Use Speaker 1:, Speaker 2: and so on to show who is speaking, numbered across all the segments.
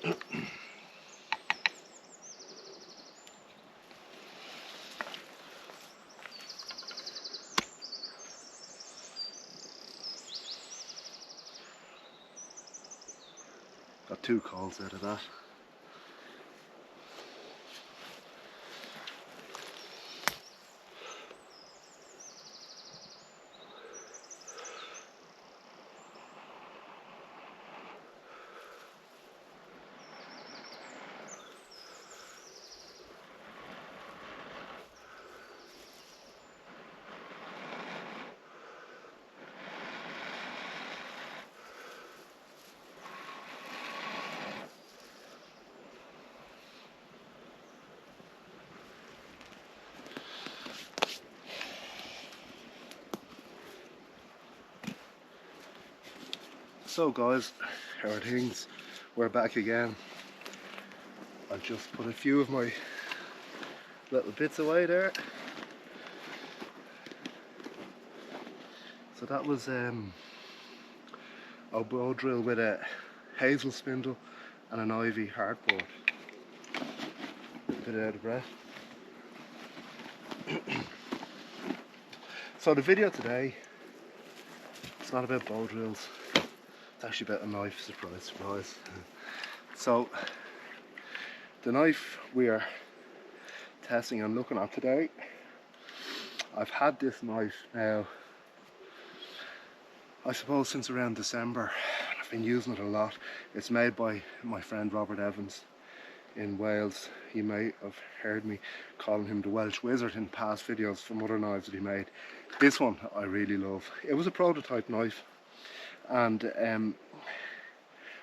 Speaker 1: Got 2 coals out of that. So guys, how are things? We're back again. I've just put a few of my little bits away there. So that was a bow drill with a hazel spindle and an ivy hardboard. A bit out of breath. So the video today, it's not about bow drills. It's actually about a knife, surprise, surprise. So, the knife we are testing and looking at today, I've had this knife now, I suppose since around December. I've been using it a lot. It's made by my friend Robert Evans in Wales. You may have heard me calling him the Welsh Wizard in past videos from other knives that he made. This one I really love. It was a prototype knife, and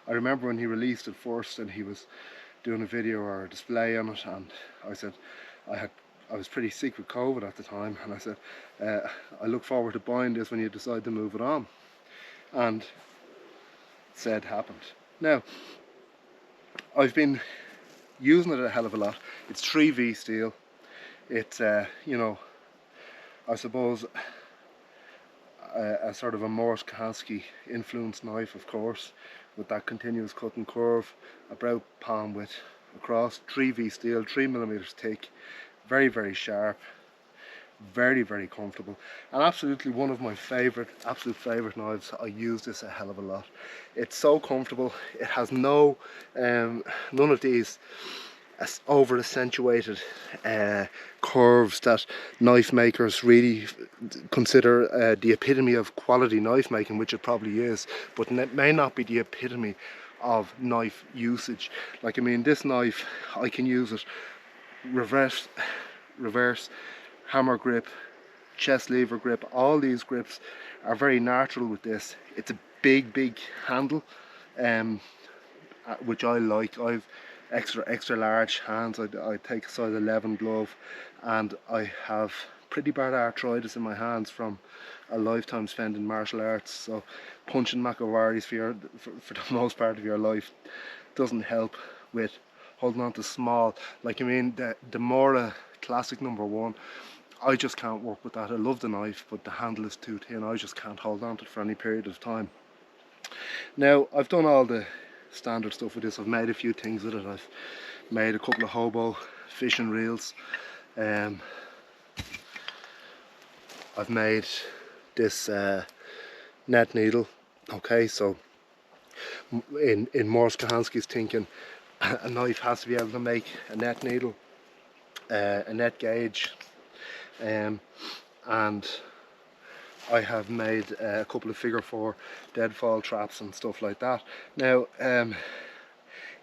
Speaker 1: I remember when he released it first and he was doing a video or a display on it, and I said I was pretty sick with COVID at the time, and I said I look forward to buying this when you decide to move it on, and said happened. Now I've been using it a hell of a lot. It's 3V steel. It's you know, I suppose a sort of a Morse Kahansky influenced knife, of course, with that continuous cut and curve, about palm width across, 3V steel, 3mm thick, very, very sharp, very, very comfortable, and absolutely one of my absolute favourite knives. I use this a hell of a lot. It's so comfortable. It has no none of these over accentuated curves that knife makers really consider the epitome of quality knife making, which it probably is, but it may not be the epitome of knife usage. Like, I mean, this knife, I can use it reverse, hammer grip, chest lever grip. All these grips are very natural with this. It's a big handle, which I like. I've extra large hands. I take a size 11 glove, and I have pretty bad arthritis in my hands from a lifetime spent in martial arts, so punching Macawaris for the most part of your life doesn't help with holding on to small. Like, I mean, the Mora Classic #1, I just can't work with that. I love the knife, but the handle is too thin. I just can't hold on to it for any period of time. Now, I've done all the standard stuff with this. I've made a few things with it. I've made a couple of hobo fishing reels. I've made this net needle. Okay, so in Morse Kahansky's thinking, a knife has to be able to make a net needle, a net gauge, and I have made a couple of figure 4 deadfall traps and stuff like that. Now,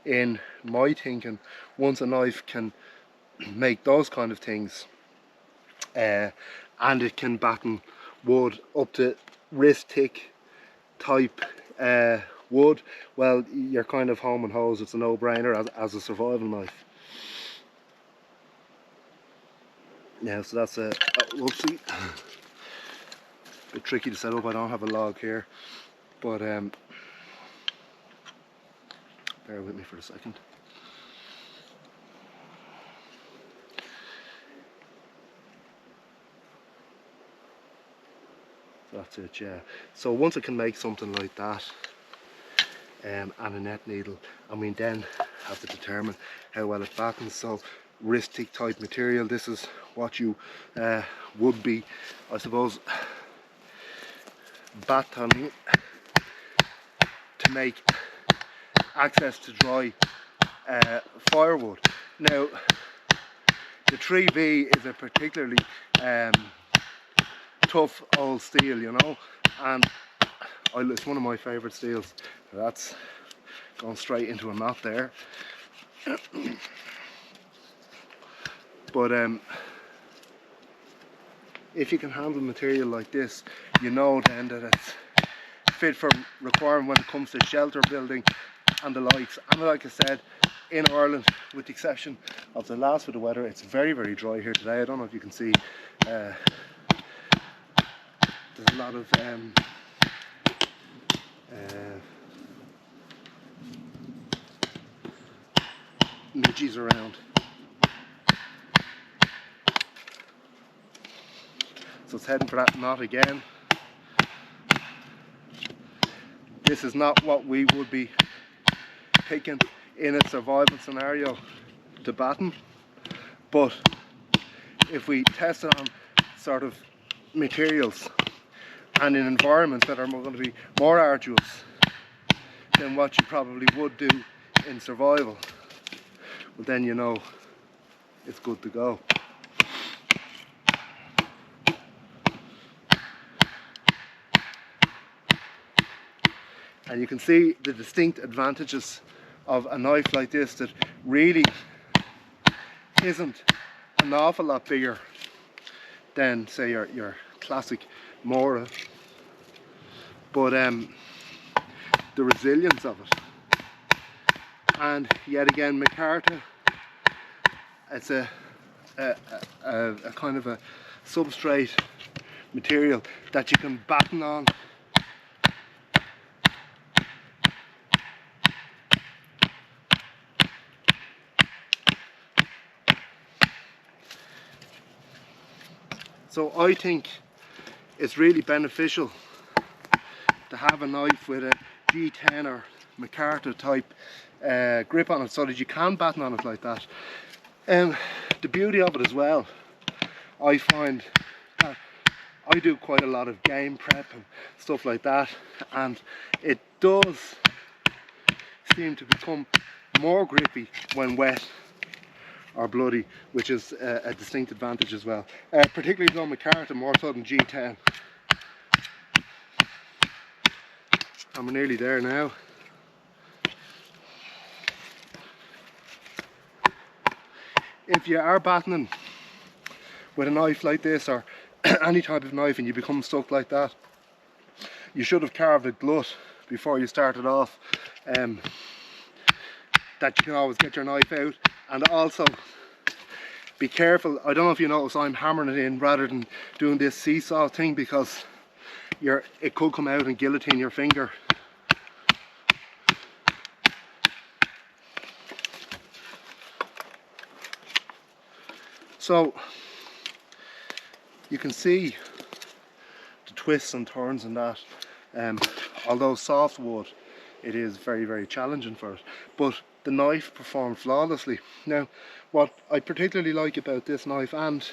Speaker 1: in my thinking, once a knife can make those kind of things, and it can batten wood up to wrist thick type wood, well, you're kind of home and hose. It's a no-brainer as a survival knife. Yeah, so that's a whoopsie. Bit tricky to set up. I don't have a log here, but bear with me for a second. That's it, yeah. So once it can make something like that, and a net needle, I mean, then have to determine how well it battens. So wrist-thick type material, this is what you would be, I suppose, batoning to make access to dry firewood. Now the 3V is a particularly tough old steel, you know, and it's one of my favourite steels. That's going straight into a knot there. But if you can handle material like this, you know then that it's fit for requirement when it comes to shelter building and the likes. And like I said, in Ireland, with the exception of the last bit of weather, it's very, very dry here today. I don't know if you can see, there's a lot of midges around. So it's heading for that knot again. This is not what we would be picking in a survival scenario to batten, but if we test it on sort of materials and in environments that are going to be more arduous than what you probably would do in survival, well then you know it's good to go. And you can see the distinct advantages of a knife like this that really isn't an awful lot bigger than, say, your classic Mora, but the resilience of it. And yet again, micarta, it's a kind of a substrate material that you can batten on. So I think it's really beneficial to have a knife with a G10 or micarta type grip on it, so that you can batten on it like that. The beauty of it as well, I find that I do quite a lot of game prep and stuff like that, and it does seem to become more grippy when wet or bloody, which is a distinct advantage as well. Particularly on micarta, more so than G10. And we're nearly there now. If you are battening with a knife like this, or any type of knife, and you become stuck like that, you should have carved a glut before you started off, that you can always get your knife out. And also be careful, I don't know if you notice, I'm hammering it in rather than doing this seesaw thing, because it could come out and guillotine your finger. So you can see the twists and turns and that. Although soft wood, it is very, very challenging for it, but the knife performed flawlessly. Now, what I particularly like about this knife, and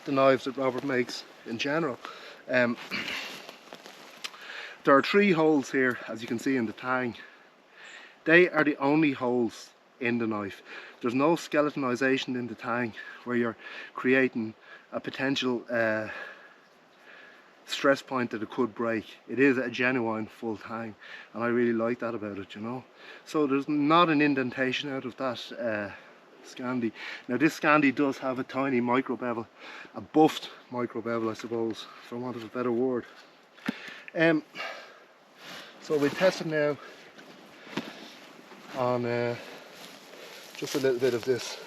Speaker 1: the knives that Robert makes in general, there are 3 holes here, as you can see in the tang. They are the only holes in the knife. There's no skeletonization in the tang where you're creating a potential stress point that it could break. It is a genuine full tang, and I really like that about it, you know. So there's not an indentation out of that Scandi. Now this Scandi does have a tiny micro bevel, a buffed micro bevel, I suppose, for want of a better word. So we test it now on just a little bit of this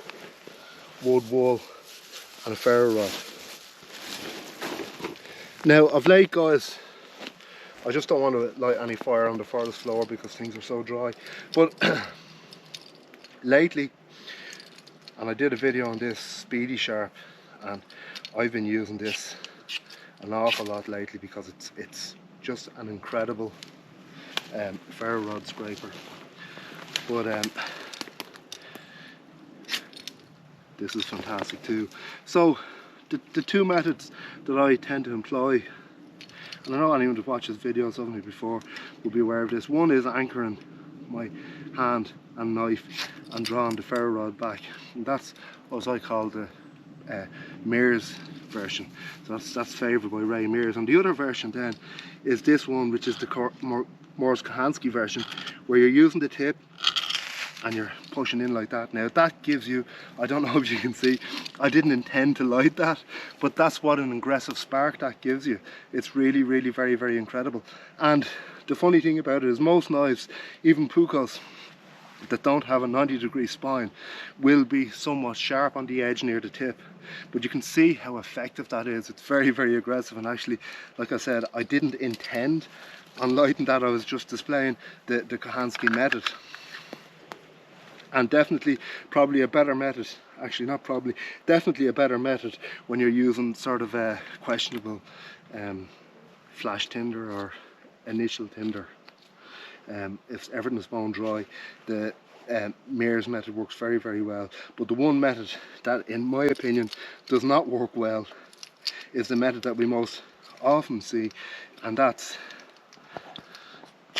Speaker 1: wood wool and a ferro rod. Now of late, guys, I just don't want to light any fire on the forest floor because things are so dry, but lately, and I did a video on this Speedy Sharp, and I've been using this an awful lot lately because it's just an incredible ferro rod scraper. But this is fantastic too. So the two methods that I tend to employ, and I know anyone who watches videos of me before will be aware of this. One is anchoring my hand and knife and drawing the ferro rod back, and that's what I call the Mears version. So that's favoured by Ray Mears. And the other version then is this one, which is the Morris Kahansky version, where you're using the tip and you're pushing in like that. Now that gives you, I don't know if you can see, I didn't intend to light that, but that's what an aggressive spark that gives you. It's really, really very, very incredible. And the funny thing about it is most knives, even Pukos, that don't have a 90-degree spine will be somewhat sharp on the edge near the tip, but you can see how effective that is. It's very, very aggressive, and actually, like I said, I didn't intend on lighting that. I was just displaying the Kahansky method. And definitely probably a better method, actually not probably, definitely a better method when you're using sort of a questionable flash tinder or initial tinder. If everything is bone dry, the Mears method works very, very well. But the one method that, in my opinion, does not work well is the method that we most often see, and that's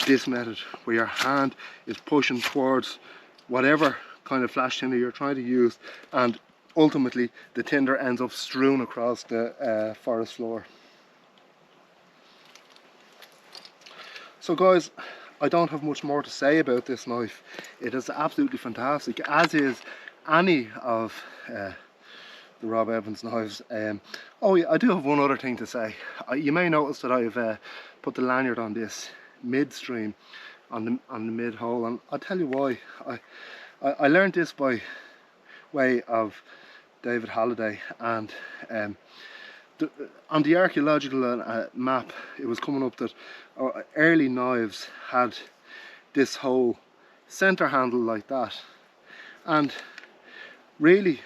Speaker 1: this method, where your hand is pushing towards whatever kind of flash tinder you're trying to use, and ultimately the tinder ends up strewn across the forest floor. So guys, I don't have much more to say about this knife. It is absolutely fantastic, as is any of the Rob Evans knives. Oh yeah, I do have one other thing to say. You may notice that I've put the lanyard on this midstream on the mid hole, and I'll tell you why. I learned this by way of David Halliday, and on the archaeological map it was coming up that early knives had this whole center handle like that, and really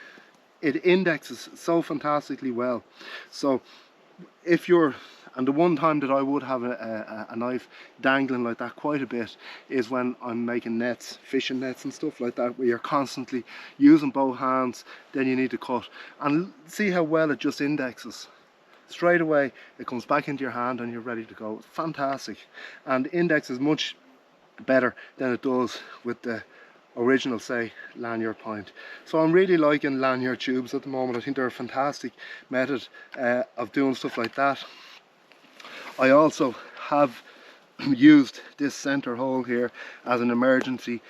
Speaker 1: it indexes so fantastically well. So if you're, and the one time that I would have a knife dangling like that quite a bit is when I'm making nets, fishing nets and stuff like that, where you're constantly using both hands, then you need to cut. And see how well it just indexes. Straight away it comes back into your hand and you're ready to go. It's fantastic. And index is much better than it does with the original, say, Lanyard point. So I'm really liking Lanyard tubes at the moment. I think they're a fantastic method of doing stuff like that. I also have used this center hole here as an emergency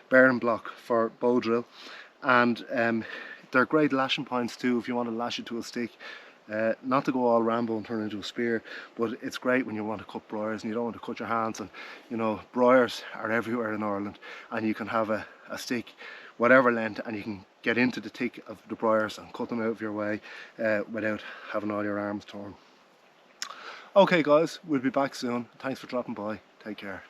Speaker 1: bearing block for bow drill, and they're great lashing points too if you want to lash it to a stick. Not to go all Rambo and turn into a spear, but it's great when you want to cut briars and you don't want to cut your hands. And you know, briars are everywhere in Ireland, and you can have a stick whatever length and you can get into the thick of the briars and cut them out of your way without having all your arms torn. Okay guys, we'll be back soon. Thanks for dropping by. Take care.